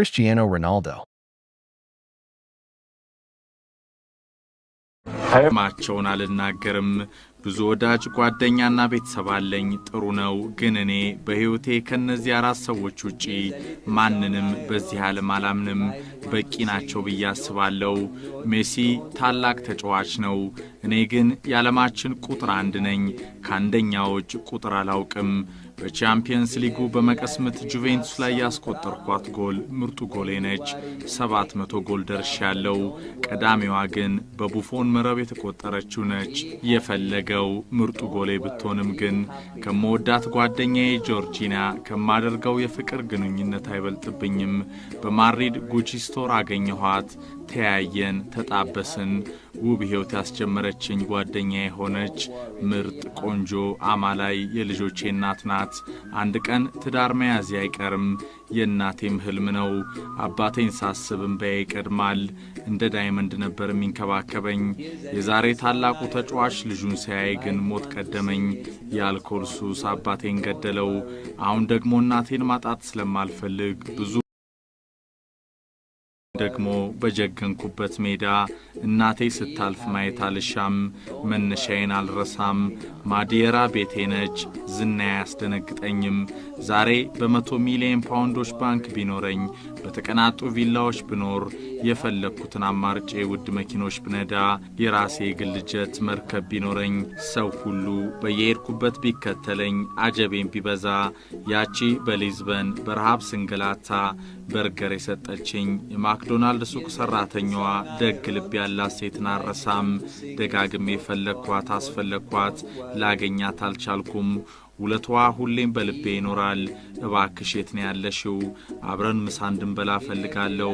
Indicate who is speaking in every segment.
Speaker 1: Cristiano Ronaldo.
Speaker 2: ማቸውን አልናገርም ብዙ ወዳጅ ጓደኛና ቤተሰብ አለኝ ጥሩ ነው ግን እኔ በህይወቴ ከነዚህ አራት ሰዎች ውጪ ማንንም በዚህ ዓለም አላምንም በቂ ናቸው ብዬ አስባለሁ ሜሲ ታላቅ ተጫዋች ነው እኔ ግን የዓለማችን ቁጥር 1 ነኝ ከአንደኛዎች ቁጥር አላውቅም በቻምፒየንስ ሊጉ በመቀስመት ጁቬንቱስ ላይ ያስቆጠርኳት ጎል ምርጡ ጎሌ ነች 700 ጎል ደርሻለሁ ቀዳሚዋ ግን በቡፎን መረብ የተቆጠረችው ነች የፈለገው ምርጡ ጎሌ ብትሆንም ግን ከመወዳት ጓደኛዬ ጆርጂና ከማደርገው የፍቅር ግንኙነት አይበልጥብኝም በማድሪድ ጉቺ ስቶር አገኘኋት ተያየን ተጣበስን ውብ ህይወት ያስጀመረችኝ ጓደኛዬ ሆነች ምርጥ ቆንጆ አማላይ የልጆቼ እናት ናት አንድ ቀን ትዳር መያዝ አይቀርም የእናቴም ህልም ነው አባቴን ሳስብም በይቀድማል እንደ ዳይመንድ ነበር የሚንከባከበኝ የዛሬ ታላቁ ተጫዋች ልጁን ሲያይ ግን ሞት ቀደመኝ የአልኮል ሱስ አባቴን ገደለው አሁን ደግሞ እናቴን ማጣት ስለማልፈልግ ብዙ ደግሞ በጀገንኩበት ሜዳ እናቴ ስታልፍ ማየት አልሻም መነሻዬን አልረሳም ማዲየራ ቤቴ ነች ዝና ያስደነግጠኝም ዛሬ በ100 ሚሊዮን ፓውንዶች ባንክ ቢኖረኝ በተቀናጡ ቪላዎች ብኖር የፈለኩትን አማርጬ ውድ መኪኖች ብነዳ የራሴ ግል ጀት መርከብ ቢኖረኝ ሰው ሁሉ በየሄድኩበት ቢከተለኝ አጀቤን ቢበዛ ያቺ በሊዝበን በረሃብ ስንገላታ በርገር የሰጠችኝ የማክዶናልድ ሱቅ ሰራተኛዋ ደግ ልብ ያላት ሴትን አረሳም ደጋግሜ ፈለኳት አስፈለኳት ላገኛት አልቻልኩም ውለቷ ሁሌም በልቤ ይኖራል እባክሽ የት ነው ያለሽው አብረን ምሳ እንድንበላ ፈልጋለሁ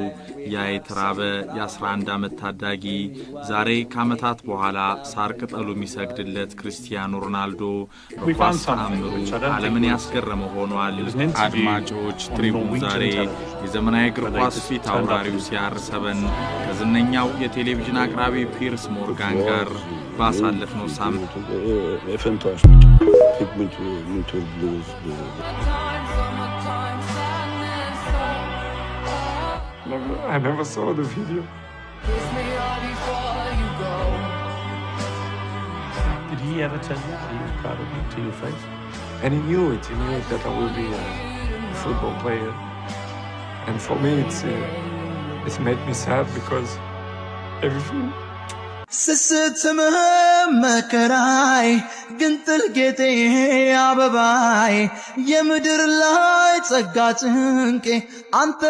Speaker 2: ያ የተራበ የ11 ዓመት ታዳጊ ዛሬ ከዓመታት በኋላ ሳር ቅጠሉ የሚሰግድለት ክርስቲያኖ ሮናልዶ በኳስ ተአምሩ ዓለምን ያስገረመው ሆኗል አድማጮች ትሪቡን ዛሬ የዘመናዊ እግር ኳስ ፊት አውራሪው ሲያርሰበን ከዝነኛው የቴሌቪዥን አቅራቢ ፒርስ ሞርጋን ጋር ባሳለፍነው ሳምንት
Speaker 3: muito orgulhoso
Speaker 4: I never saw the video.
Speaker 5: Did he ever tell you that he was proud of you to your face?
Speaker 4: And he knew it that I will be a football player. And for me, it's made me sad because everything.
Speaker 6: ስስትምህ መከራይ ግንጥል ጌጤ አበባይ የምድር ላይ ጸጋ ጭንቄ አንተ